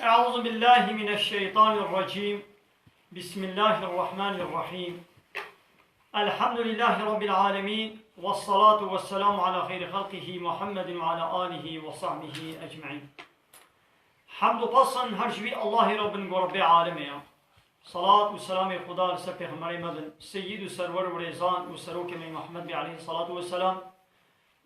أعوذ بالله من الشيطان الرجيم. بسم الله الرحمن الرحيم. الحمد لله رب العالمين والصلاة والسلام على خير خلقه محمد وعلى آله وصحبه أجمعين. حمد و پسند هر جوی الله رب رب عالمه. صلاة و سلام خدا لسر پیغمبر مدن سید و سرور و ریزان و سروک من محمد علیه الصلاة والسلام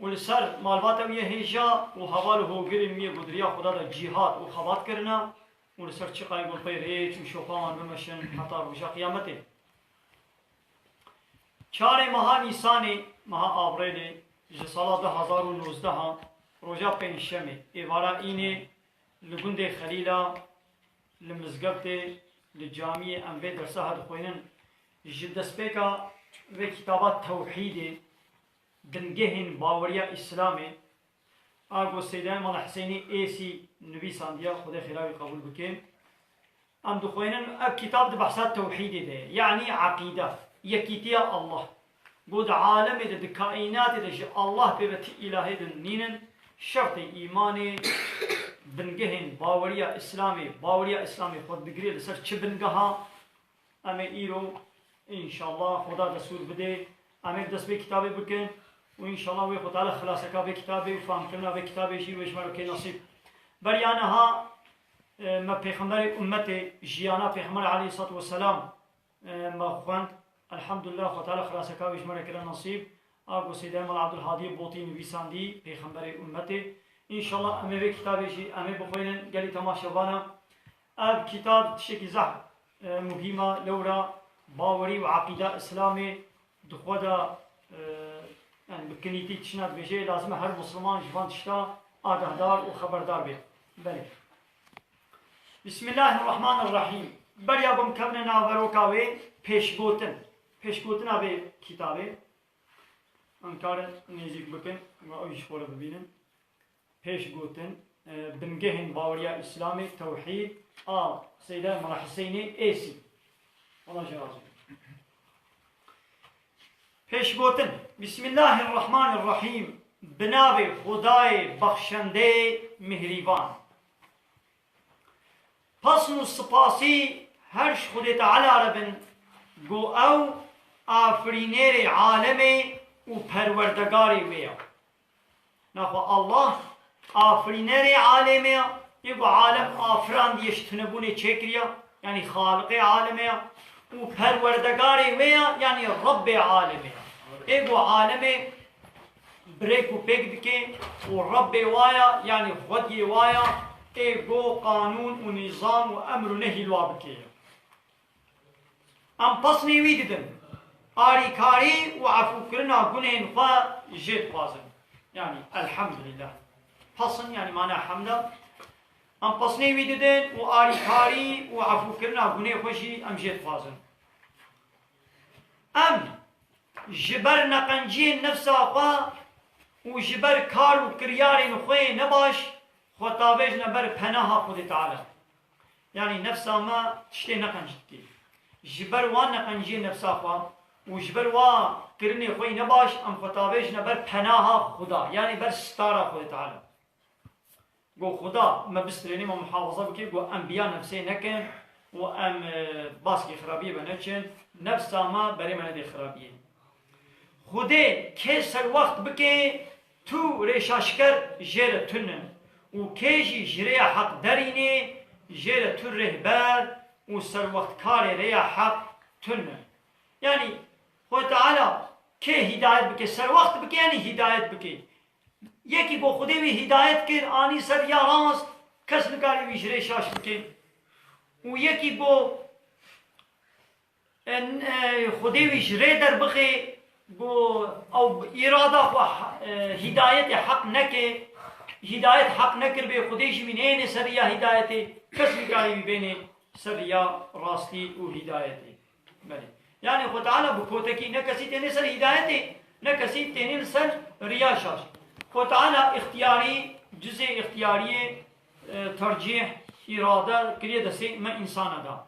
و لسر مالبات اویه هیجا و حوال هوگری میه گدریا خدا دا جیهاد و خبات کرنا و لسر چقای گل پیریچ و شوقان بمشن حتی روشا قیامته. چار ماه نیسان ماه آوریل جسالا 2019 روژا پنجشنبه ایوارا اینه لگند خلیلا لمزگبت لجامع انبه در ساحت خوینن جدسپیکا و کتابات توحید دنگهن باوریا اسلامه آگو سیدان مال حسینی ایسی نویسان دیا خدا خیراوی قبول بکن ام دو خوینن اب کتاب ده بحثات توحید ده یعنی عقیده یکیتیا الله بود عالم ده کائنات ده الله بيبت الهی ده نینن شرط ایمان بنگهن باوریا اسلامی خود بگیری لسر چه بنگها اما ایرو انشاءالله خدا دستور بده اما دست به کتابی بکن و انشاءالله وی خود تعالی خلاصه که به کتابی و فهم کرنا به کتابی شیر و اشمارو که نصیب بریانها ما پیغمبر امت جیانا پیغمبر علیه الصلاة والسلام ما خواند الحمدلله خود تعالی خلاصه که به اشمارو که نصیب آگو سیدان مال عبدالهادی بوطی نویساندی پیغمبر امت انشاءالله امه به کتابی امه بخوینن گلی تماشاوانا اب کتاب تشکی زح مهمه لورا باوری و عقیده اسلامی دخودا yani بکنیتی تشنات بجه لازم هر مسلمان جوان تشتا آگاهدار و خبردار بید. بله. بسم الله الرحمن الرحیم. بریا بم کبن ناوروکاوی پیشگوتن آبی کتابه انکار نزیک بکن و اویش خورا ببینن. پیشگوتن بنگهن باوریا اسلامی توحید سیدان ملا حسینی ایسی. الله جوازه. پیشگوتن بسم الله الرحمن الرحیم بناب خدای بخشنده مهریبان. پس نو سپاسی هرش خود تعالی ربن گو او آفرینیر عالم و پروردگاری ویا. نخوا الله آفرینیر عالمه یکو عالم آفران دیش تنبونه چکریا یعنی خالق عالمه و پروردگاری ویا یعنی رب عالمه ایگو عالم بریک و پیک بکن و رب وایا یعنی خودی وایا ایگو قانون و نظام و امر و نهی لوا بکن ام پس نیوی دیدن آری کاری و عفو کرنا گنهن خواه جید خوازن یعنی الحمدلله پسن یعنی معنی حمده ام پس نیوی دیدن و آری کاری و عفو کرنا گنه خوشی ام جید خوازن ام جبر نقنجی نفس آقا و جبر کار و کریار نخوی نباش خطابش نبر پناه خود تعالی یعنی نفس ما تشتی نقنجد کی جبر وان نقنجی نفس آقا و جبر وان کرنی خوی نباش ام خطابش نبر پناه خدا یعنی بر ستاره خود تعالی گو خدا ما بسترینی ما محافظه بکی گو انبیا نفسی نکن و ام باسکی خرابیه بنچن نفس ما بری من دی خرابیه خوده که سر وقت بکه تو ریشاشکر جیر تنن و کهجی جریه حق درینه جیر تو رهبر و سر وقت کار ریه حق تنن یعنی خود تعالی که هدایت بکه سر وقت بکه یعنی هدایت بکه یکی با خوده وی هدایت کر آنی سر یا راست کس نکاری وی جریه شاش بکه و یکی با خوده وی جریه در بخه گو او اراده و هدایت حق نکه هدایت حق نکر به خودش منین سر یا هدایت کس نکاری بین سر یا راستی و هدایت بله یعنی خود تعالی بکوتکی نه کسی تینه سر هدایت نه کسی تینه سر ریاشاش خود تعالی اختیاری جزء اختیاری ترجیح اراده کریه دسته ما انسان دا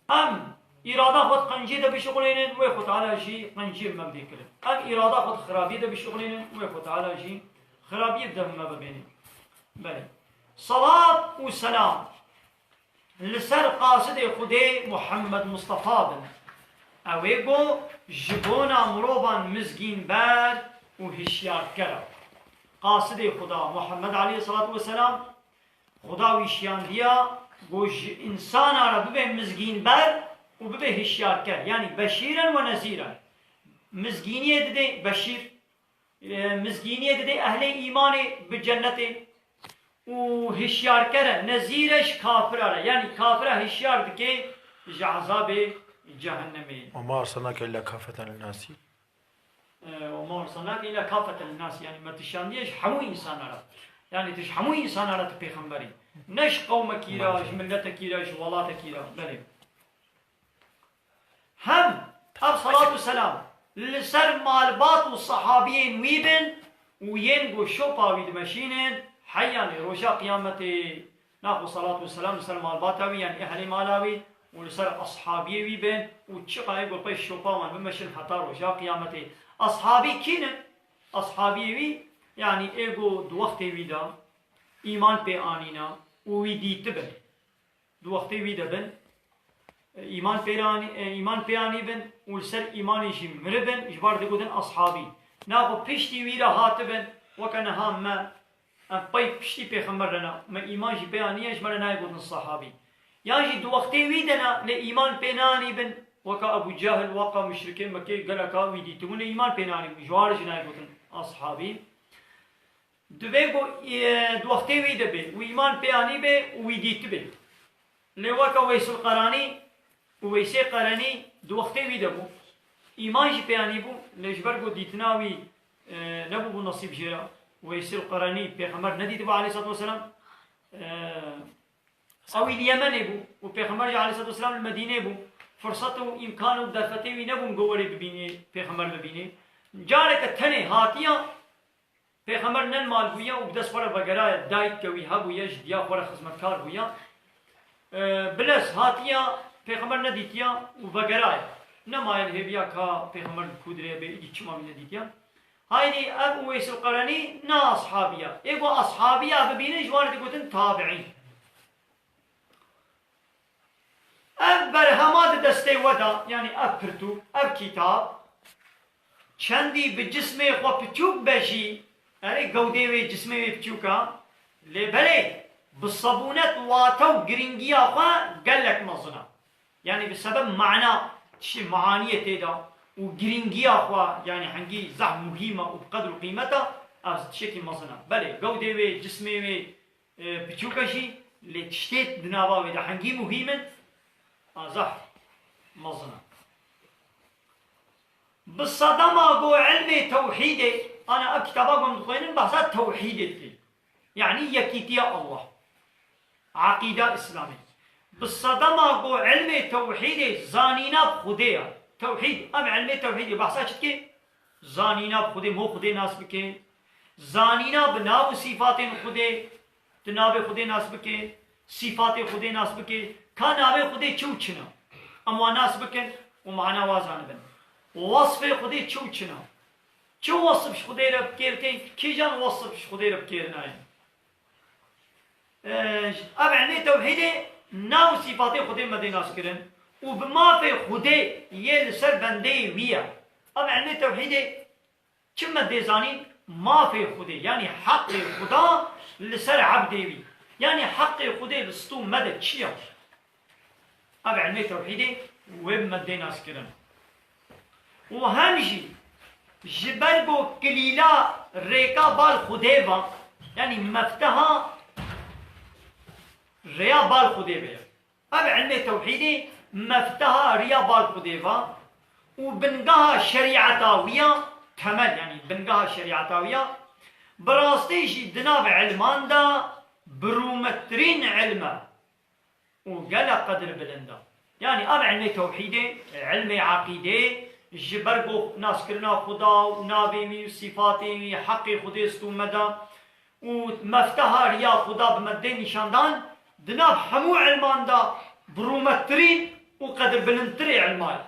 ام اراده خود قنجی ده بشغلینن و خود تعالی جی قنجی مبدی کرد ام اراده خود خرابی ده بشغلینن و خود تعالی جی خرابی ده مببینن بله صلاة و سلام لسر قاصد خدي محمد مصطفى بن اويگو جبونا مروبا مزگين بار وهشيار كرا قاصد خدا محمد عليه الصلاة والسلام خدا ويشيان ديا گوش انسان را ببه مزگين بار وببه هشيار كر يعني بشيرا ونذيرا مزگينية دي بشير مزگينية دي اهل ايمان بجنة وهشيار كر نذيرش كافر يعني كافر هشيار دكي عذاب جهنمي. وما أرسلناك إلا كافة للناس. وما أرسلناك إلا كافة للناس يعني ما تشانديش حمو إنسان را يعني تش حمو إنسان را تبيخنبري نش قومك كيراش ملتك كيراش ولاتك كيراش بلي هم أب صلاة والسلام لسر مالبات والصحابيين ويبن وينقو شوبا ويد ماشينين حياني روشا قيامتي ناخو صلاة والسلام لسر مالباتاوي يعني أهل مالاوي ولسر أصحابي ويبن وتشقى يقول قيش شوبا وان بمشين حتى روشا قيامتي أصحابي كين أصحابي وي يعني إيجو دوختي ويدا إيمان بي آنينا ويدي تبن دوختي ويدا بن إيمان بي آني بن ولسر إيماني شي مربن إجبار دقودن أصحابي ناخو بشتي ويدا هاتبن وكان هام ما باي بشتي بيخمرنا ما إيمان جي بي آني إجبار نايقودن الصحابي يعني دوختي ويدنا لإيمان بي آني بن وكا أبو جاهل وقا مشركين مكي قلقا ويدي تقول إيمان بيناني جوارج نايقوتن أصحابي دوبيقو دوختي ويدا بي وإيمان بياني بي ويدي تبي لوكا ويس القراني ويسي قراني دوختي ويدا بو إيمان جي بياني بو لجبرقو ديتناوي نبو بو نصيب جيرا ويس القراني بيغمر نديد بو عليه الصلاة والسلام أو اليمن بو وبيغمر عليه الصلاة والسلام المدينة بو فرصته وإمكانه ودفته ونبون قولي ببيني پیغمبر ببيني جارك تنه هاتيا پیغمبر نن مال بويا وبدس فرا بقرايا دايت كوي هبويا جديا فرا خدمتكار بويا بلس هاتيا پیغمبر نديتيا وبقرايا نما الهبيا كا پیغمبر كودريا بي يچما نديتيا هايدي اب ويس القرني نا اصحابيا ايغو اصحابيا ببيني جوار ديكوتن تابعين اب برهمات دسته ودا يعني اب پرتو اب كتاب چندی به جسم خو پچوک بشی اره گوده و جسم و پچوکا لبله بالصابونات واتو گرینگیا خو قالك مزنا يعني بسبب معنى شي معانيه تيدا وجرينجيا خو يعني حنجي زح مهمه وبقدر قيمتها از شكل مزنا بله گوده و جسم و پچوکشي لتشتت دناوا و حنجي مهمه زح مزنا بالصدمة قو علمي توحيدي أنا أكتبكم تخوين بحثات توحيدي يعني يكيتيا الله عقيدة إسلامية بالصدمة قو علمي توحيدي زانينا بخديا توحيد أم علمي توحيدي بحثات شتكي زانينا بخدي مو خدي ناس بكي زانينا بناو صفات خدي تناب خدي ناس بكي صفات خدي ناس بكي كان ناب خدي چوچنا أما ناس بكن ومعنا وازان بن وصف خدي چوچنا چو وصفش خدي رب كيرتين كي جان وصفش خدي رب كيرناين اب علمي توحيدي ناو صفات خدي مدي ناس كرن وبما في خدي يل سر بندي ويا اب علمي توحيدي كم مدي زاني ما في خدي يعني حق خدا لسر عبدي وي يعني حق خدي بستو مدد چيا اب علمي توحيدي وب مدي ناس كرن وهمجي جبرگو كليلا ريكا بال خديبا يعني مفتها ريا بال خديبا اب علم توحيدي مفتها ريا بال خديبا وبنقاها شريعتاوية تمل يعني بنقاها شريعتاوية براستيشي دناب علمان دا برومترين علما وقال قدر بلندا يعني اب علم توحيدي علم عقيدة جبرگو ناس کرنا خدا و نابی و صفاتی و حق خدا استو مدا و مفتاح ریا خدا بمده نشاندان دناب همو علمان دا برومترین و قدر بلندتری علمان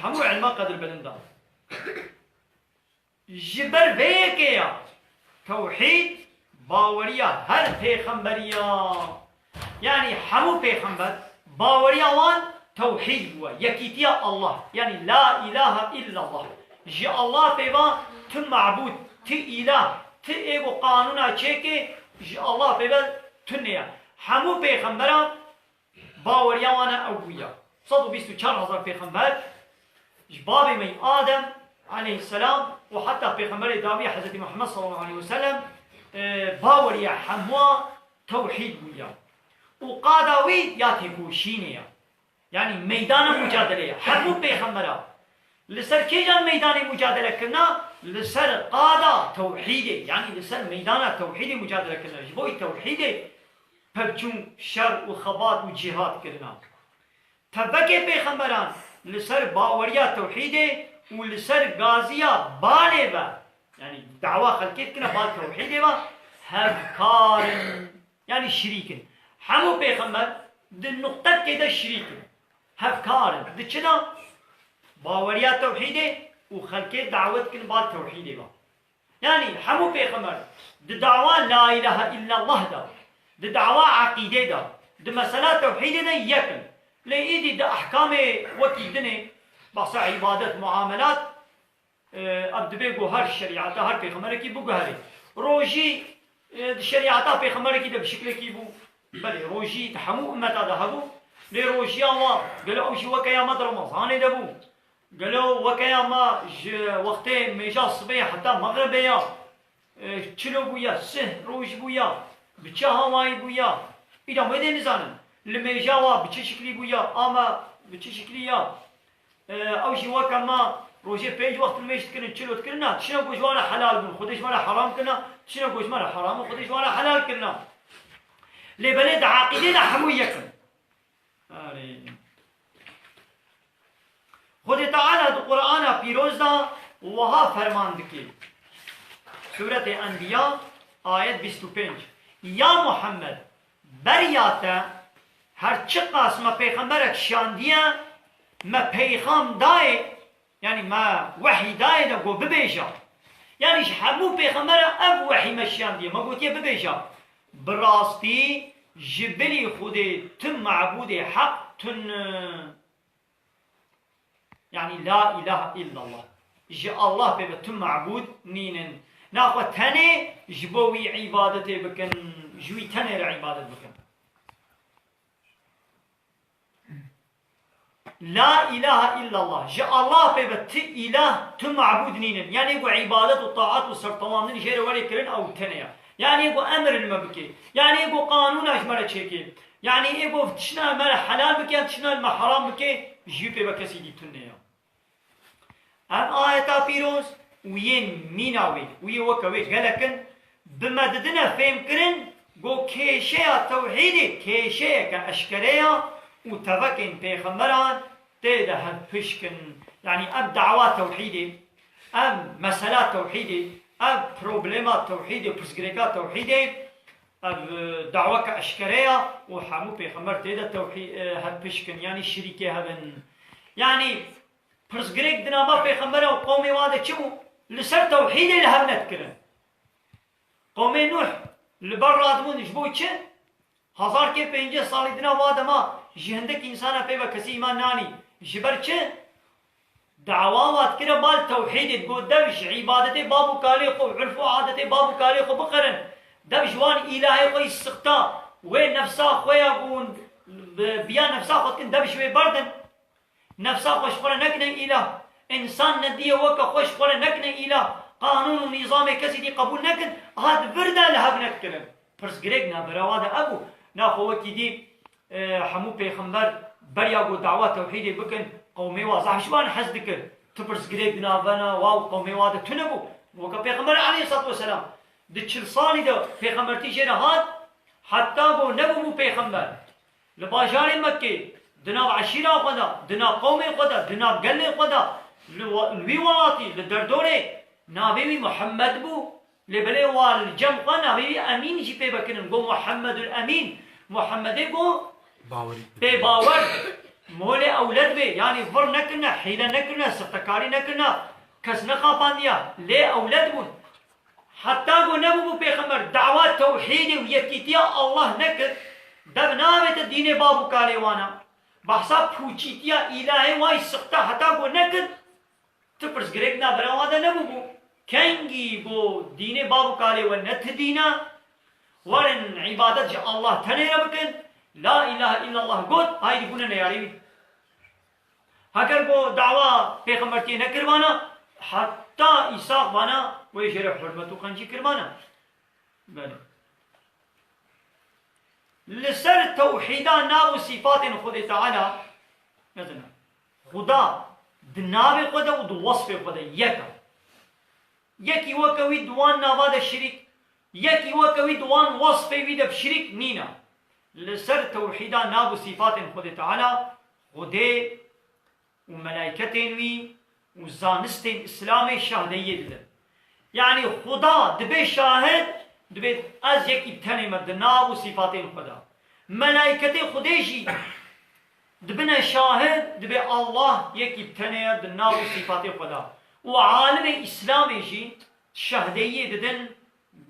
همو علمان قدر بلندا جبر بيكيا توحيد باوريا هر پیغمبريا يعني همو پیغمبر باوريا وان توحيد بوا يكيتيا الله يعني لا إله إلا الله جي الله بيبا تم معبود تي إله تي إيغو قانونا تشيكي جي الله بيبا تنيا همو پیغمبران باوريا وانا أبويا 124,000 پیغمبر باب من آدم عليه السلام وحتى پیغمبر داوی حضرت محمد صلى الله عليه وسلم باوريا هموا توحيد بويا وقاداوي ياتي كوشينيا يعني ميدان مجادلة همو پیغمبران لسر كيجان ميدان مجادلة كنا لسر قادا توحيدي يعني لسر ميدان توحيدي مجادلة كنا جبوي توحيدي پرچون شر و خبات و جهاد کرنا تبکه پیغمبران لسر باوریا توحیده و لسر غازیا باله با يعني دعوة خلقيت كنا بال توحيده با هفكار يعني شريك همو پیغمبر دي نقطة كده شريك هفكار دي چنا باوریا توحيده و خلقيت دعوت كنا بال توحيده با يعني همو پیغمبر دي دعوة لا إله إلا الله دا دي دعوة عقيدة دا دي مسألة توحيد دا يكن لإيدي دا أحكام وكي دني بحث عبادات معاملات أبدبه هر شريعة هر پیغمبر کی بو گهری روجي شريعة پیغمبر کی دا بشكل کی بو بله روجي تحمو أمتا دا هبو لي روجي الله قالوا أوشي وكيا مد رمضان دا بو قالوا وكيا ما وقتي ميجا الصبيح حتى مغرب يا چلو بويا سه روج بويا بچه هوایی بویا اینا میده نزانم لمیجاوا بچه شکلی بویا اما بچه شکلی یا اوشی وکا ما روزی 5 وقت میشت کنن چلوت کنن چنا گوشوانا حلال بون خودش وانا حرام کنن چنا گوشوانا حرام و خودش وانا حلال کنن لبلد عقیده همو یکن خود تعالی دو قرآن پیروز دا وها فرمان دکی سورة انبیاء آیت 25 یا محمد بریاتا هرچی قاسم پیغمبرک شاندیه ما پیغام دای یعنی ما وحی دای دا گو ببیجا یعنی همو پیغمبر او وحی ما شاندیه ما گوتیه ببیجا براستی جبلی خودی تم معبود حق تن يعني لا إله إلا الله جاء الله بتم معبود نينن ناخذ تاني جبوي عبادته بكن جوي تاني عبادة بكن لا إله إلا الله جاء الله بت إله تم معبود نينن يعني يقول عبادة والطاعات والسرطمان نجير ولي كرن أو تانية يعني يقول أمر المبكي يعني يقول قانون أجمل شيء يعني يقول تشنا مال حلال بكي تشنا المحرام بكي جيبه بكسي دي تنيا ام آيتا بيروز وين ميناوي وي وكويش قالكن بمددنا فهم كرن قو كيشيا توحيدي كيشيا كأشكريا وتفكن بيخمران تيدا هالفشكن يعني اب دعوات توحيدي ام مسالات توحيدي ام بروبليمات توحيدي وبرسكريكات توحيدي اب دعوة كأشكريا وحمو بيخمر تيدا توحيد هالفشكن يعني الشريكي هبن يعني پرسگریک دناما پیغمبر و قوم واده چمو لسر توحید لهبنت کرن قوم نوح لبر رادمون جبو چه 1500 سالی دنا واده ما جهندک انسانا پیبا کسی ایمان نانی جبر چه دعوا واد کرا بال توحید گو دوش عبادت بابو کالی خو عرف و عادت بابو کالی خو بقرن دوش وان الهی خو استقطا و نفسا خویا گون بیا نفسا خود کن دوش و بردن نفسا خوش خوره نکنه ایلا انسان ندیه وکا خوش خوره نکنه ایلا قانون و نظام کسی دی قبول نکن هاد برده لحب نکنه پرس گریگ نا براواده ابو نا خوکی دی همو پیغمبر بریا گو دعوات توحیدی بکن قومی واضح شوان حز دکر تو پرس گریگ نا بنا واو قومی واده تو نبو وکا پیغمبر علیه الصلاة والسلام دی 40 سالی دا پیغمبر تیجه هاد حتی بو نبو مو پیغمبر لباجار مکه دنا عشيرة خدا دنا قوم خدا دنا قل خدا الويواتي للدردوري نابي محمد بو لبلي والجم قنا نابي امين جي بي بكن قو محمد الامين محمد بو باوري بي باور مولي اولاد بي يعني فر نكنا حيلة نكنا ستكاري نكنا كس نقابانديا لي اولاد بو حتى قو نبو بو بيغمبر دعوات توحيدي ويكيتيا الله نكر دبنامت الدين بابو كاليوانا بحثا پوچیتیا الهی وای سختا حتا گو نکد تپرس گرگ نا براواده نبو کنگی بو دین بابو کالی و نت دینا ورن عبادت جا الله تنه ربکن لا اله الا الله گود هاي بونه نیاری بی اگر بو دعوا پیغمبرتی نکروانا حتی ایساق بانا و یجر حرمتو قنجی کروانا بله لسر توحيدا ناو صفات خود تعالى مثلا خدا دناوي خدا و دو وصف خدا يكي وكوي دوان ناواد الشريك يكي وكوي دوان وصف ويدا بشريك نينا لسر توحيدا ناو صفات خود تعالى خده وملائكتين وي وزانستين اسلامي شهدية يعني خدا دبي شاهد دبيت از يكي بتاني مدنا وصفات خدا ملائكة خديجي دبنا شاهد دبي الله يكي بتاني مدنا وصفات خدا وعالم إسلامي جي شهدية ددن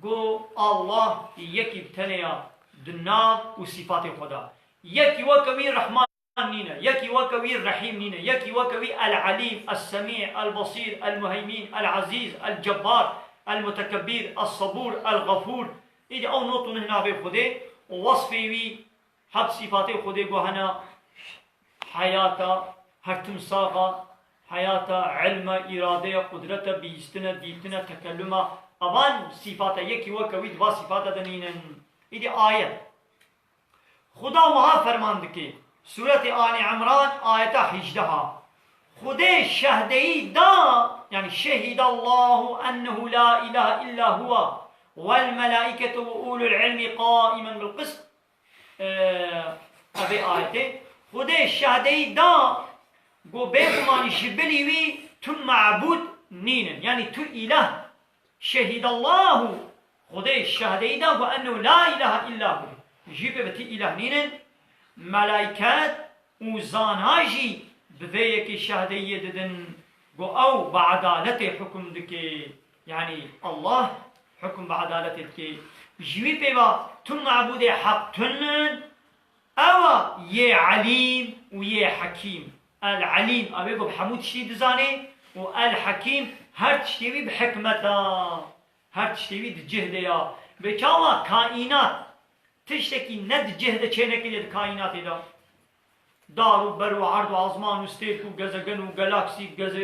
قو الله يكي بتاني مدنا وصفات خدا يكي وكوي الرحمن نينا يكي وكوي الرحيم نينا يكي وكوي العليم السميع البصير المهيمن العزيز الجبار المتكبر الصبور الغفور إذا أو نوتو نهنا في خده ووصفي وي حب صفات خده قوهنا حياة هرتمساغا حياة علم إرادة قدرة بيستنا ديتنا تكلم أبان صفات يكي وكوي دوا صفات دنينا إذا آية خدا وها فرمان دكي سورة آل عمران آية 18 خده شهدهی دا يعني شهد الله أنه لا إله إلا هو والملائكة وأولو العلم قائما بالقسط أبي آيته خده شهدهی دا قو بيكمان شبلي وي تن معبود نينا يعني تو إله شهد الله خده شهدهی دا وأنه لا إله إلا هو جيب بتي إله نينا ملائكات وزاناجي بذيك شهدية ددن أو بعدالته حكم دكي يعني الله حكم بعدالته دكي جوي بيبا تن معبود حق تنن أو يه عليم ويه حكيم العليم أبيبا بحمود شديد زاني والحكيم هر تشتوي بحكمته هر تشتوي دجهده بكاما كائنات تشتكي ند جهده چينك لد كائنات دا دار و بر و عرض و عظمان و ستيت و گزگن و گلاكسي گز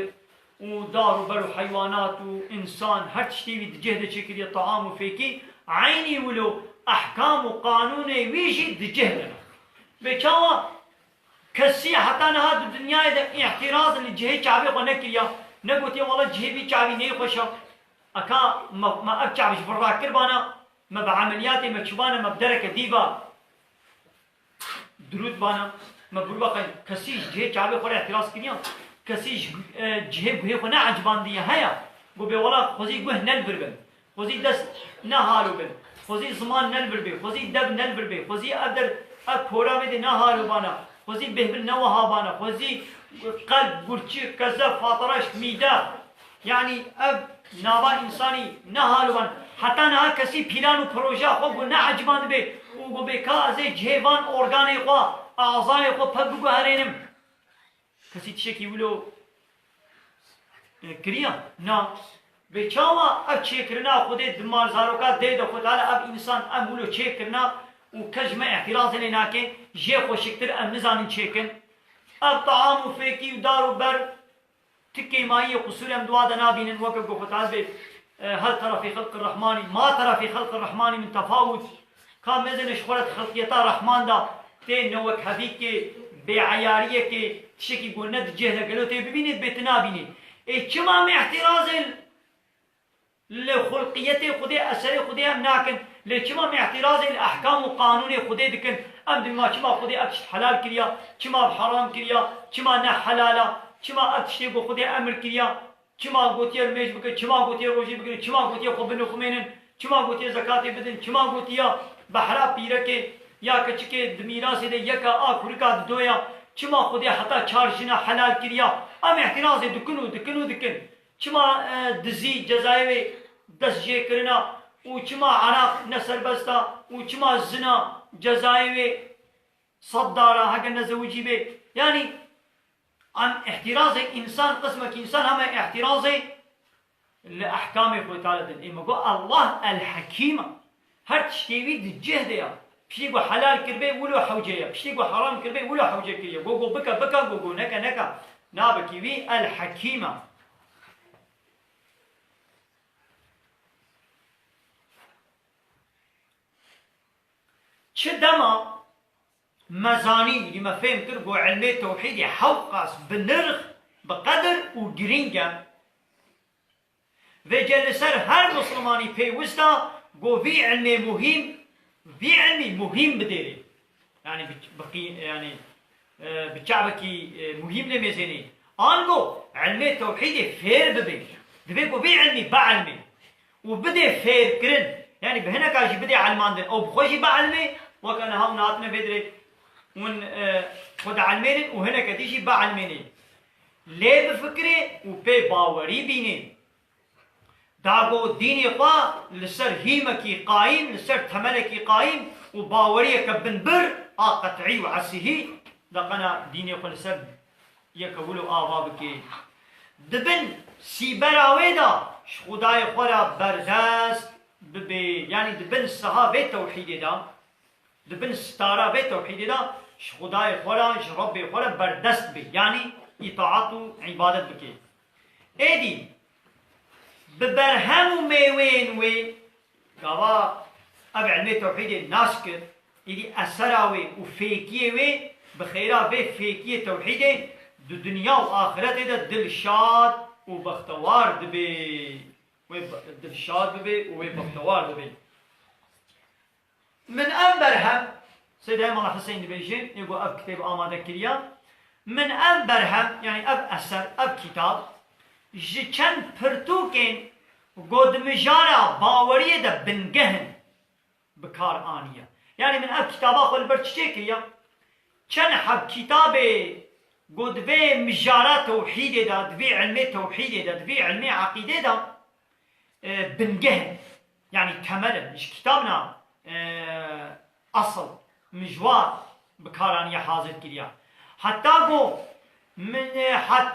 و دار و بر و حيوانات و انسان هر تشتيوي دجهده چكري طعام و فيكي عيني ولو احكام و قانون ويجي دجهده بكاوا كسي حتى نهاد الدنيا دا اعتراض لجهه چاوي خو نكريا نگوتي والله جهه بي چاوي ني خوشا اكا ما اب چاوي فراكر بانا ما بعملياتي ما چوبانا ما بدرك ديبا درود بانا ما بروبا كسي جهه چاوي خو اعتراض كريا كسي جهه گوه خو عجبان دي هيا گو بي والله خوزي گوه نلبر بن خوزي دست نهالو بن خوزي زمان نلبر بي خوزي دب نلبر بي خوزي ادر اكورا بده نهالو بانا خوزي بهبل نوها بانا خوزي قلب برچي كذا فاطرش ميدا يعني اب نابا انساني نهالو بانا حتى نها كسي بلان و پروژه خو نه عجبان به و به کازه جهوان ارگان خو اعضای خو پگو هرینم کسی تشکی ولو کریا نه به چاوا اب چیکرنا خود دمار زاروکا ده ده خود اب انسان ام ولو چیکرنا و کجمه اعتراض لنا که جه خوشکتر ام نزانین چیکن اب طعام و فیکی و دار و بر تكي ماهي قصور ام دوا دنابين وقف قفتاز هل ترى في خلق الرحمن ما ترى في خلق الرحمن من تفاوت كان مزن شخورت خلقيتا رحمان دا تي نوك حبيك بعيارية كي تشكي قلند جهد قالوا تي ببينت بتنابيني اي كما اعتراض لخلقيته خدي اثر خدي ام ناكن لكما اعتراض الاحكام وقانون خدي دكن ام دما كما خدي اكش حلال كريا كما حرام كريا كما نه حلالا كما اكشي بو خدي امر كريا كما قوتي الميج بك كما قوتي روجي بك كما قوتي خبن خمينن كما قوتي زكاتي بدن كما قوتي بحرا بيرك يا كچكي دميراس دي يكا اخركا دويا كما خدي حتى چارجنا حلال كريا ام اعتراض دكن كما دزي جزايوي دس جي كرنا وكما عراق نسر بستا وكما زنا جزايوي صدارا هكا نزوجي بي يعني عن احتراز إنسان قسمك إنسان هم احتراز لأحكام خوي تعالى إما قو الله الحكيم هر تشتيوي دجه ديا بشتيقو حلال كربي ولو حوجيا بشتيقو حرام كربي ولو حوجيا كريا قو بكا بكا قو نكا نكا نابكيوي الحكيمة. شدما مزاني لما فهم ترقو علمي توحيدي حوقاس بنرخ بقدر وجرينجا وجل سر هر مسلماني بيوستا قو في علمي مهم في علمي مهم بديري يعني بقي يعني بتشعبكي مهم لميزيني انقو علمي توحيدي فير ببي دبي قو في علمي بعلمي وبدي فير كرن يعني بهنا كاجي بدي علمان دن او بخوشي بعلمي وكان هم ناتنا بدري ون خد علمين وهنا كتيجي بعلمين ليه بفكري وبي باوري بيني داغو ديني قا لسر هيمكي قايم لسر تملكي قايم وباوري كبنبر قطعي وعسيه دقنا ديني قا لسر يكولو بابكي دبن سيبراويدا خداي خورا بردست ببي يعني دبن الصحابه توحيد دا دبن ستاره به توحید دا خدای خورا رب خورا بردست بی يعني اطاعت و عبادت بکی ایدی ببرهم و میوین وی قوا اب علم توحید ناس کرد ایدی اثراوی و فیکیه وی بخیرا به فیکیه توحید دو دنیا و آخرت دا دلشاد و بختوار دبی دلشاد ببی و بختوار دبی من أنبرهم سيدنا الله حسين بيجين يقول أب كتاب آماده كريا من أنبرهم يعني أب أثر أب كتاب جيشن پرتوكين قد مجارة باورية دا بنجهن بكار آنية يعني من أب كتابا خل برچه كريا چن حب كتابه قد في مجارة توحيد دا دبي علمي توحيد دا دبي علمي عقيدة دا بنجهن يعني كملا مش كتابنا أصل مجوار بكارانية حاضر كريا حتى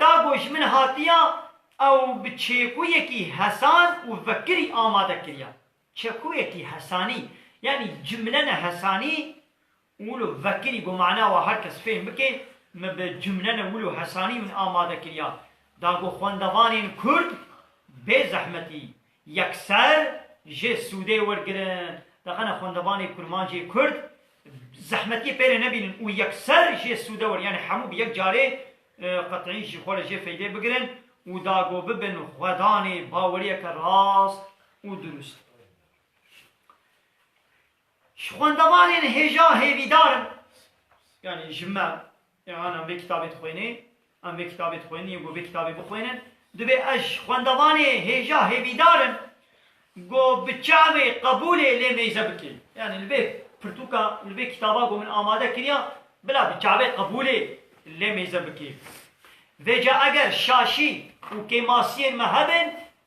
قوش من هاتيا أو بتشيكوية كي حسان وفكري آماده كريا تشيكوية كي حساني يعني جملنا حساني ولو فكري بمعنى وهركس فهم بكي ما بجملنا ولو حساني من آماده كريا داغو خواندوانين كرد بزحمتي يكسر جي سوده ورگرن دقنا خواندوانی کرمانجی کرد زحمتی پیر نبینن و یکسر جه سودور يعني حمو بیک جاره قطعی جی خوره جه فیده بگرن و داگو ببن خودانی باوریه که راست و درست خواندوانین هجا هیویدارن يعني جمع يعني أنا بكتابة خويني أنا بكتابة خويني يقول بكتابة بخوينن دبي أش خواندوانی هجا هیویدارن گو بچاوی قبول لمیزه بکی یعنی البی پرتوکا البی کتابا گو من آماده کریا بلا بچاوی قبول لمیزه بکی وجا اگر شاشی و کماسی مهبن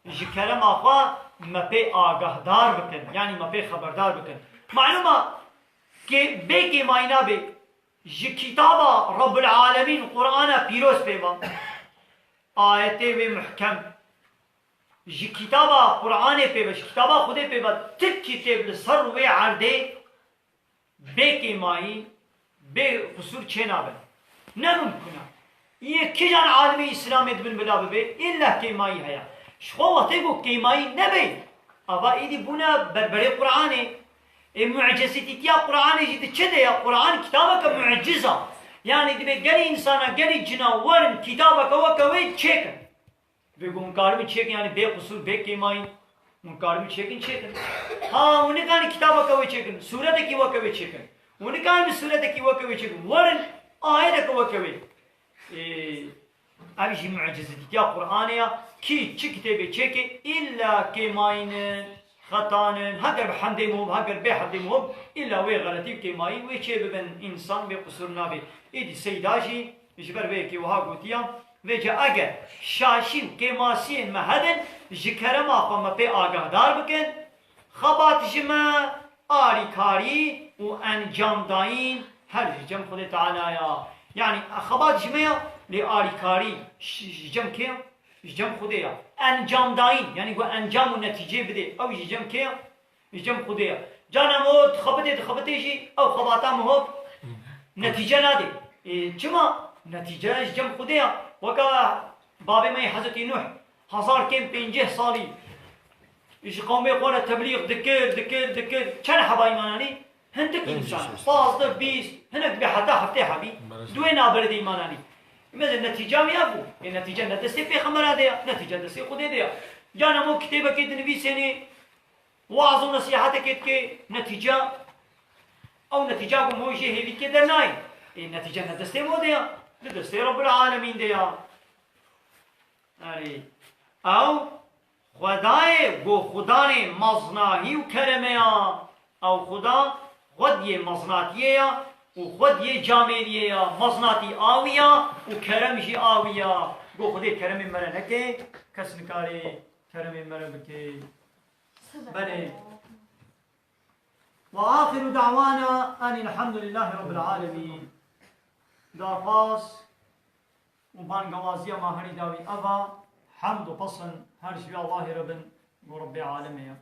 جکرم آخوا مپی آگاهدار بکن یعنی مپی خبردار بکن معلومه که بی که ماینا بی جی کتابا رب العالمین قرآن پیروز پیوا آیتی و محکم جی کتابا قرآن پی بش کتابا خوده پی با تک کتاب لسر و عرده بے کے مائی بے قصور چه نابن نممکنه یہ کی جان عالمی اسلام ادبن بلا ببی الا کے مائی هیا شخوة تبو کے مائی نبی اوا ایدی بونا بربری قرآن معجزتی تیا قرآن جید چه ده قرآن کتابا که معجزه یعنی دی گلی انسانا گلی جناورن کتابا که وکوی چه کن بگو منکارمی چه کن یعنی بے قصور بے کے مائی منکارمی چه کن چه کن ها اونی کانی کتابا که وی چه کن صورت کی وکوی چه کن اونی کانی صورت کی وکوی چه کن ورن آیت که وکوی أبيش معجزة يا قرآنية كي تكتب تشيكي إلا كيماين خطان هكر بحمد موب هكر بحمد موب إلا وي غلطي كيماين وي شيء ببن إنسان بقصرنا به إدي سيداجي جبر بيكي وها قوتيا ويجا أجر شاشين كيماسين مهدن جكرما قام بي آگاه دار بكن خبات جما آري كاري و انجام داين هر جم خود تعالى يا يعني خبات جميع لآلي كاري جم كيا جم خديا أنجام داين يعني هو أنجام ونتيجة بدي أو جم كيا جم خديا جانا موت خبتي شي أو خباتا مهوب نتيجة نادي جمع نتيجة جم خديا وكا بابي ما حضرت نوح هزار كم 50 سالي إيش قومي قونا تبليغ ذكر كان حباي ماناني هندك إنسان فاصل 20 هناك بحتى حفتي حبي دوين أبردي ماناني مثل النتيجة ميابو النتيجة ندسي في خمرة ديا نتيجة ندسي خدي ديا جانا مو كتابة كده نبي سنة وعظ ونصيحة كده نتيجة أو نتيجة مو شيء هذي كده ناي النتيجة ندسي مو ديا ندسي رب العالمين ديا أري أو خدای گو خدا نے مزناهی و کرمه او خدا خود یه مزناتیه و خود یه جامعیه مزناتی آویه و کرمشی آویه گو خدای کرم مره نکه کس نکاری کرم مره بکه بله و آخر دعوانا ان الحمد لله رب العالمين دارفاس و بانگوازی ماهری داوی اوا حمد وفصل هرش الله رب ورب العالمين